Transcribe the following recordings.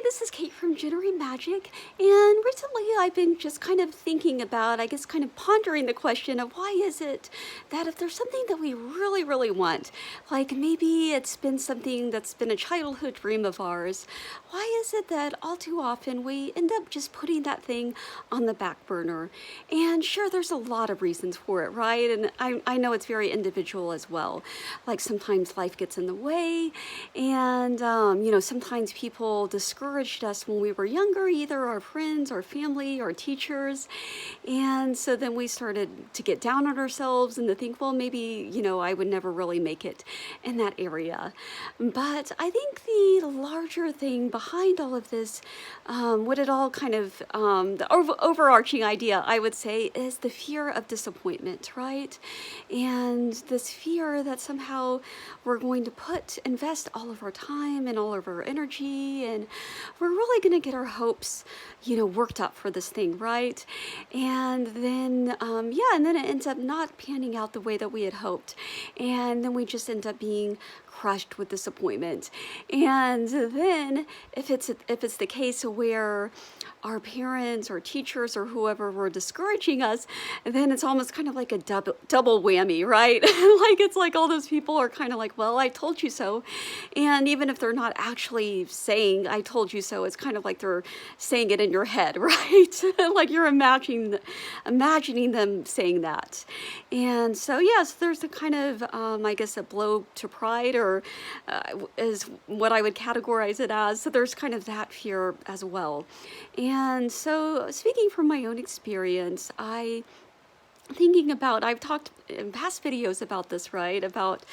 this is Kate from Jittery Magic, and recently I've been just kind of thinking about, I guess kind of pondering the question of why is it that if there's something that we really, really want, like maybe it's been something that's been a childhood dream of ours, why is it that all too often we end up just putting that thing on the back burner? And sure, there's a lot of reasons for it, right? And I know it's very individual as well. Like sometimes life gets in the way, and sometimes people discouraged us when we were younger, either our friends or family or teachers. And so then we started to get down on ourselves and to think, well, maybe, I would never really make it in that area. But I think the larger thing behind all of this, what it all kind of, the overarching idea, I would say, is the fear of disappointment, right? And this fear that somehow we're going to invest all of our time and all of our energy, and we're really going to get our hopes, worked up for this thing, right? And then, and then it ends up not panning out the way that we had hoped. And then we just end up being crushed with disappointment. And then if it's the case where our parents or teachers or whoever were discouraging us, then it's almost kind of like a double whammy, right? Like it's like all those people are kind of like, well, I told you so. And even if they're not actually saying I told you so, it's kind of like they're saying it in your head, right? Like you're imagining them saying that. And so yes, there's a kind of I guess a blow to pride, or is what I would categorize it as. So there's kind of that fear as well. And so speaking from my own experience, I've talked in past videos about this, right? About,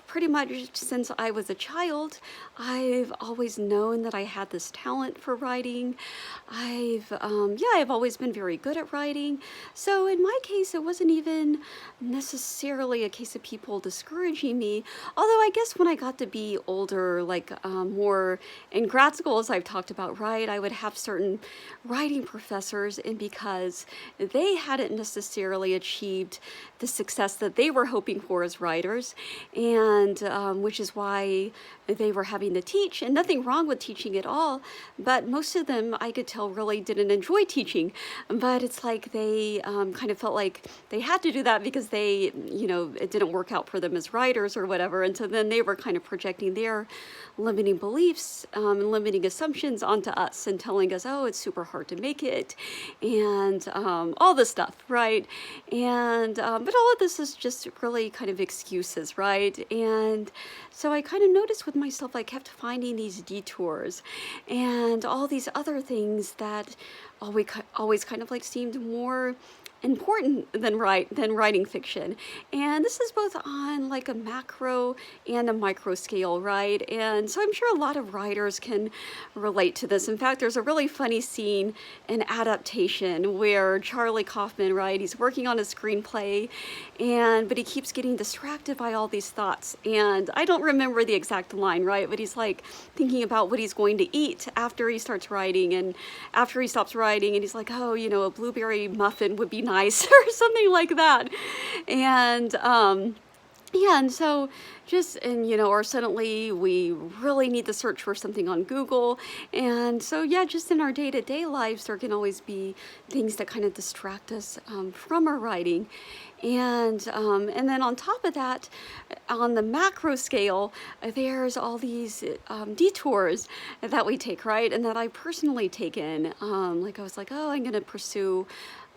pretty much since I was a child, I've always known that I had this talent for writing. I've always been very good at writing. So in my case, it wasn't even necessarily a case of people discouraging me. Although I guess when I got to be older, like more in grad school, as I've talked about, right, I would have certain writing professors, and because they hadn't necessarily achieved the success that they were hoping for as writers, and which is why they were having to teach, and nothing wrong with teaching at all, but most of them I could tell really didn't enjoy teaching. But it's like they kind of felt like they had to do that because they, it didn't work out for them as writers or whatever, and so then they were kind of projecting their limiting beliefs and limiting assumptions onto us and telling us, oh, it's super hard to make it, and all this stuff, right? And but all of this is just really kind of excuses, right? And so I kind of noticed with myself, I kept finding these detours and all these other things that always kind of like seemed more important than writing fiction. And this is both on like a macro and a micro scale, right? And so I'm sure a lot of writers can relate to this. In fact, there's a really funny scene in Adaptation where Charlie Kaufman, right, he's working on a screenplay, but he keeps getting distracted by all these thoughts. And I don't remember the exact line, right? But he's like thinking about what he's going to eat after he starts writing, and after he stops writing, and he's like, oh, a blueberry muffin would be nice or something like that. And and so or suddenly we really need to search for something on Google. And so, just in our day-to-day lives, there can always be things that kind of distract us from our writing. And then on top of that, on the macro scale, there's all these detours that we take, right? And that I personally taken. Like I was like, oh, I'm going to pursue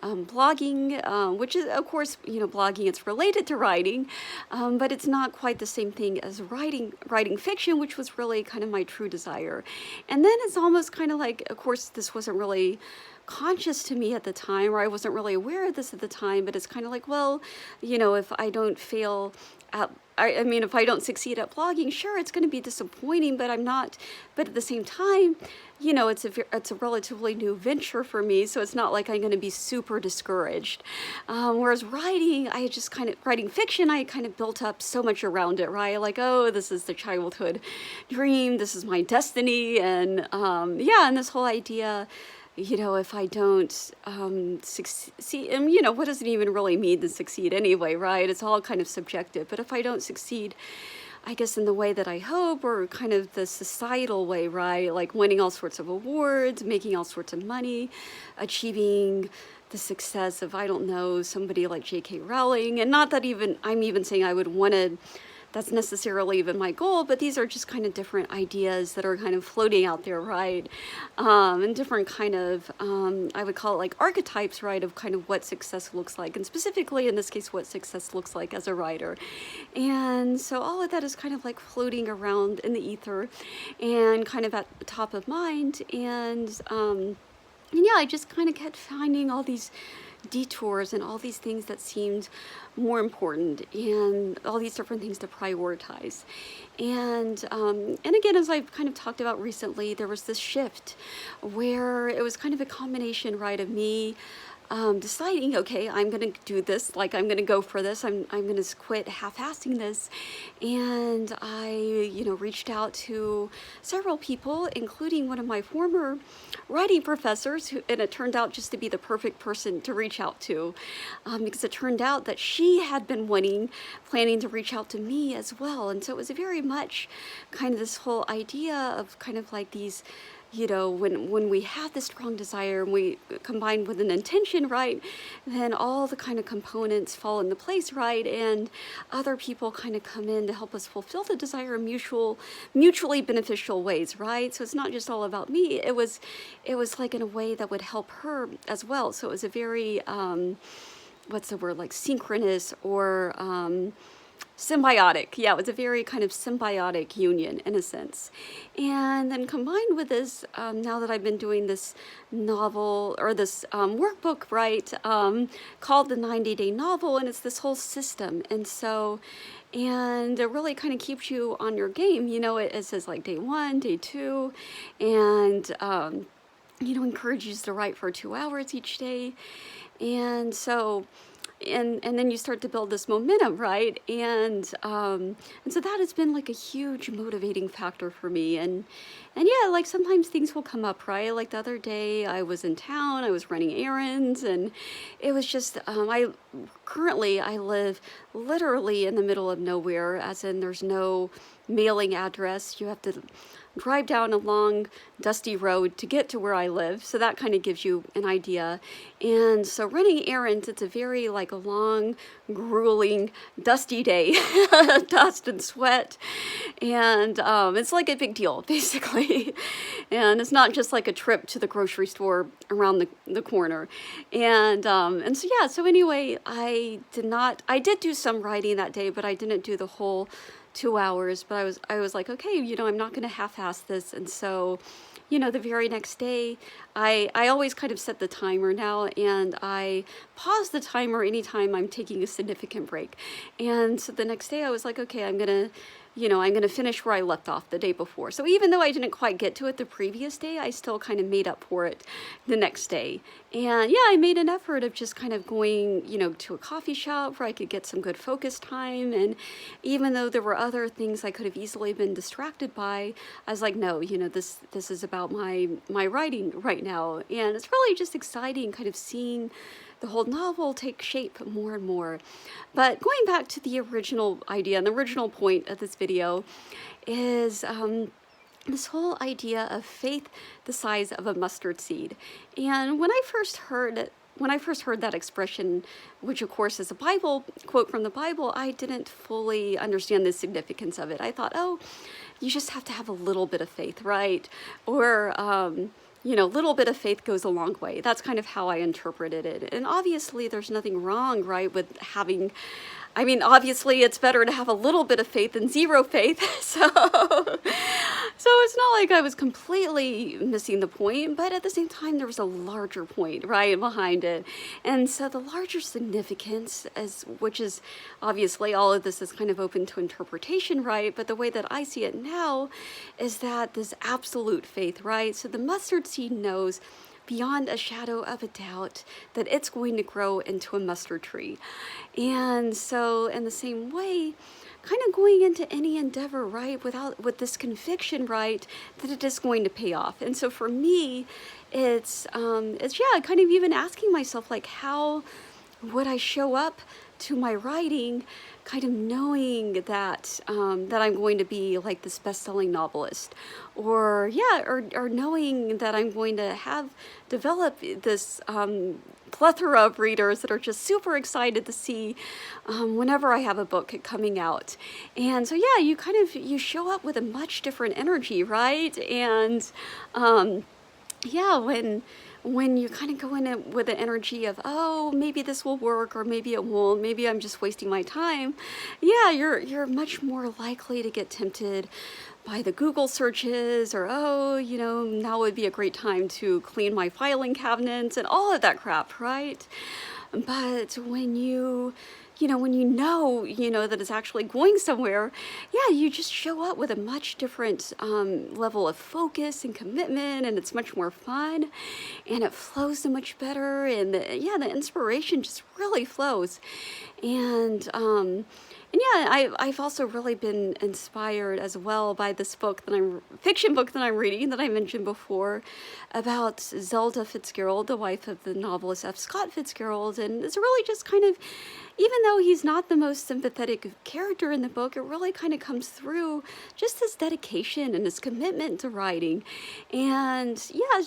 blogging, which is, of course, blogging, it's related to writing, but it's not quite the same thing as writing fiction, which was really kind of my true desire. And then it's almost kind of like, of course, this wasn't really conscious to me at the time, or I wasn't really aware of this at the time, but it's kind of like, well, if I don't fail at if I don't succeed at blogging, sure, it's going to be disappointing, but at the same time, it's a relatively new venture for me, so it's not like I'm going to be super discouraged. Whereas writing fiction, I kind of built up so much around it, right? Like, oh, this is the childhood dream, this is my destiny, and and this whole idea, if I don't succeed, and what does it even really mean to succeed anyway, right? It's all kind of subjective. But if I don't succeed I guess in the way that I hope, or kind of the societal way, right? Like winning all sorts of awards, making all sorts of money, achieving the success of, I don't know, somebody like J.K. Rowling. And not that I'm even saying I would want to, that's necessarily even my goal, but these are just kind of different ideas that are kind of floating out there, right? And different kind of, I would call it like archetypes, right, of kind of what success looks like, and specifically in this case, what success looks like as a writer. And so all of that is kind of like floating around in the ether and kind of at the top of mind. And yeah, I just kind of kept finding all these detours and all these things that seemed more important, and all these different things to prioritize. And again, as I've kind of talked about recently, there was this shift where it was kind of a combination, right, of me deciding, okay, I'm going to do this, like I'm going to go for this, I'm going to quit half-assing this. And I, reached out to several people, including one of my former writing professors, and it turned out just to be the perfect person to reach out to, because it turned out that she had been planning to reach out to me as well. And so it was very much kind of this whole idea of kind of like these, when we have this strong desire and we combine with an intention, right, then all the kind of components fall into place, right, and other people kind of come in to help us fulfill the desire in mutually beneficial ways, right? So it's not just all about me. It was like in a way that would help her as well. So it was a very, what's the word, like synchronous or symbiotic. Yeah, it was a very kind of symbiotic union in a sense. And then combined with this, now that I've been doing this novel or this workbook, right, called the 90-Day Novel, and it's this whole system. And so, and it really kind of keeps you on your game. It says like day 1, day 2, and, encourages to write for 2 hours each day. And so, and then you start to build this momentum, right? And so that has been like a huge motivating factor for me. And yeah, like sometimes things will come up, right? Like the other day I was in town, I was running errands, and it was just, I live literally in the middle of nowhere, as in there's no mailing address. You have to drive down a long, dusty road to get to where I live. So that kind of gives you an idea. And so running errands, it's a very like a long, grueling, dusty day, dust and sweat. And it's like a big deal, basically. And it's not just like a trip to the grocery store around the corner. And so, yeah, so anyway, I did do some writing that day, but I didn't do the whole 2 hours, but I was like, okay, I'm not going to half-ass this. And so, the very next day, I always kind of set the timer now, and I pause the timer anytime I'm taking a significant break. And so the next day I was like, okay, I'm going to finish where I left off the day before. So even though I didn't quite get to it the previous day, I still kind of made up for it the next day. And yeah, I made an effort of just kind of going, to a coffee shop where I could get some good focus time. And even though there were other things I could have easily been distracted by, I was like, no, this is about my writing right now. And it's really just exciting kind of seeing the whole novel take shape more and more. But going back to the original idea, and the original point of this video is this whole idea of faith the size of a mustard seed. And when I first heard that expression, which of course is a Bible quote from the Bible, I didn't fully understand the significance of it. I thought, oh, you just have to have a little bit of faith, right? Or little bit of faith goes a long way. That's kind of how I interpreted it. And obviously there's nothing wrong, right, with having, obviously it's better to have a little bit of faith than zero faith. So it's not like I was completely missing the point, but at the same time, there was a larger point, right, behind it. And so the larger significance, which is obviously all of this is kind of open to interpretation, right? But the way that I see it now is that this absolute faith, right? So the mustard seed knows beyond a shadow of a doubt that it's going to grow into a mustard tree. And so in the same way, kind of going into any endeavor, right, with this conviction, right, that it is going to pay off. And so for me, it's yeah, kind of even asking myself, like, how would I show up to my writing kind of knowing that that I'm going to be like this best-selling novelist, or yeah, or knowing that I'm going to have develop this plethora of readers that are just super excited to see whenever I have a book coming out. And so yeah, you show up with a much different energy, right? And yeah, when you kind of go in it with the energy of, oh, maybe this will work, or maybe it won't, maybe I'm just wasting my time, yeah, you're much more likely to get tempted by the Google searches, or oh, now would be a great time to clean my filing cabinets and all of that crap, right? But when you know that it's actually going somewhere, yeah, you just show up with a much different level of focus and commitment, and it's much more fun, and it flows so much better, and the inspiration just really flows. And yeah, I've also really been inspired as well by this fiction book that I'm reading, that I mentioned before, about Zelda Fitzgerald, the wife of the novelist F. Scott Fitzgerald. And it's really just kind of, even though he's not the most sympathetic character in the book, it really kind of comes through just his dedication and his commitment to writing. And yeah,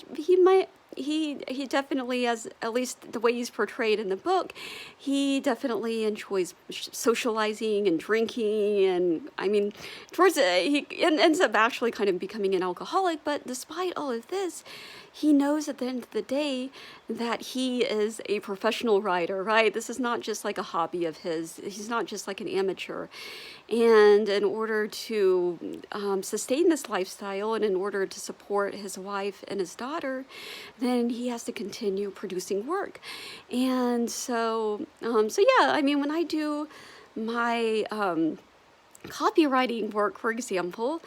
he definitely, as at least the way he's portrayed in the book, he definitely enjoys socializing and drinking, and I mean, he ends up actually kind of becoming an alcoholic. But despite all of this, he knows at the end of the day that he is a professional writer, right? This is not just like a hobby of his. He's not just like an amateur. And in order to sustain this lifestyle, and in order to support his wife and his daughter, then he has to continue producing work. And so yeah, I mean, when I do my copywriting work, for example,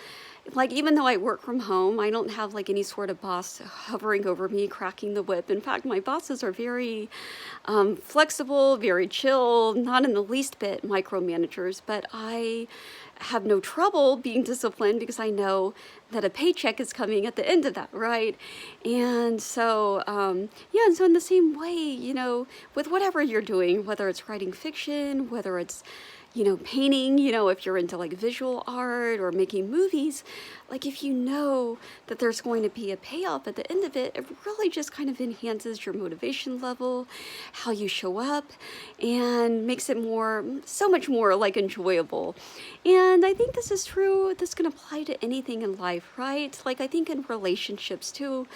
like, even though I work from home, I don't have like any sort of boss hovering over me, cracking the whip. In fact, my bosses are very flexible, very chill, not in the least bit micromanagers, but I have no trouble being disciplined because I know that a paycheck is coming at the end of that, right? And so, yeah, and so in the same way, with whatever you're doing, whether it's writing fiction, whether it's painting, if you're into like visual art or making movies, like if you know that there's going to be a payoff at the end of it, it really just kind of enhances your motivation level, how you show up, and makes it so much more like enjoyable. And I think this is true. This can apply to anything in life, right? Like, I think in relationships too,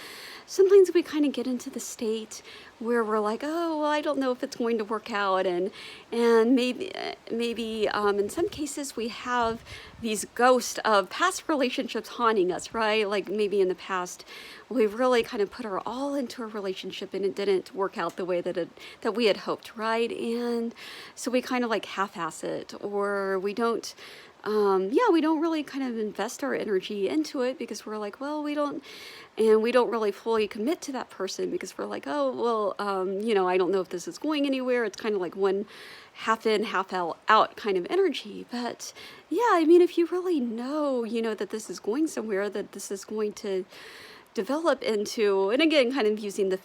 sometimes we kind of get into the state where we're like, oh, well, I don't know if it's going to work out, and maybe in some cases we have these ghosts of past relationships haunting us, right? Like, maybe in the past we really kind of put our all into a relationship and it didn't work out the way that we had hoped, right? And so we kind of like half-ass it, or we don't really kind of invest our energy into it because we're like, well, we don't really fully commit to that person because we're like, oh, well, I don't know if this is going anywhere. It's kind of like one half in, half out kind of energy. But yeah, I mean, if you really know, that this is going somewhere, that this is going to develop into, and again, kind of using the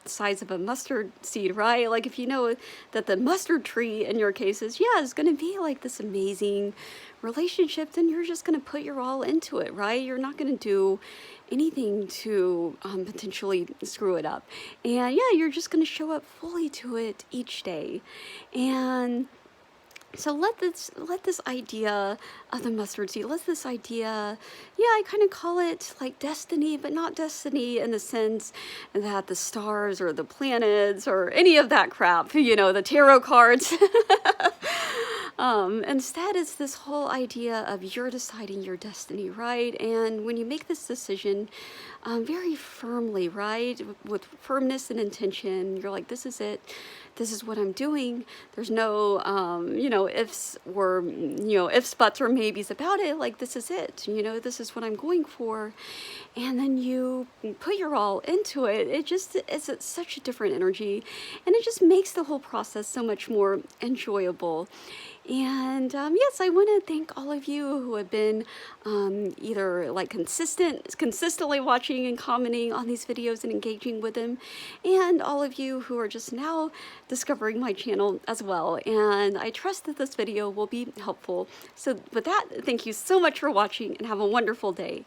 size of a mustard seed, right? Like, if you know that the mustard tree in your case is going to be like this amazing relationship, then you're just going to put your all into it, right? You're not going to do anything to potentially screw it up. And yeah, you're just going to show up fully to it each day. And so let this idea of the mustard seed, I kind of call it like destiny, but not destiny in the sense that the stars or the planets or any of that crap, the tarot cards. Instead, it's this whole idea of you're deciding your destiny, right? And when you make this decision very firmly, right, with firmness and intention, you're like, this is it. This is what I'm doing. There's no, ifs or, ifs, buts, or maybes about it. Like, this is it. This is what I'm going for. And then you put your all into it. It's such a different energy. And it just makes the whole process so much more enjoyable. And yes, I want to thank all of you who have been either like consistently watching and commenting on these videos and engaging with them, and all of you who are just now discovering my channel as well. And I trust that this video will be helpful. So with that, thank you so much for watching and have a wonderful day.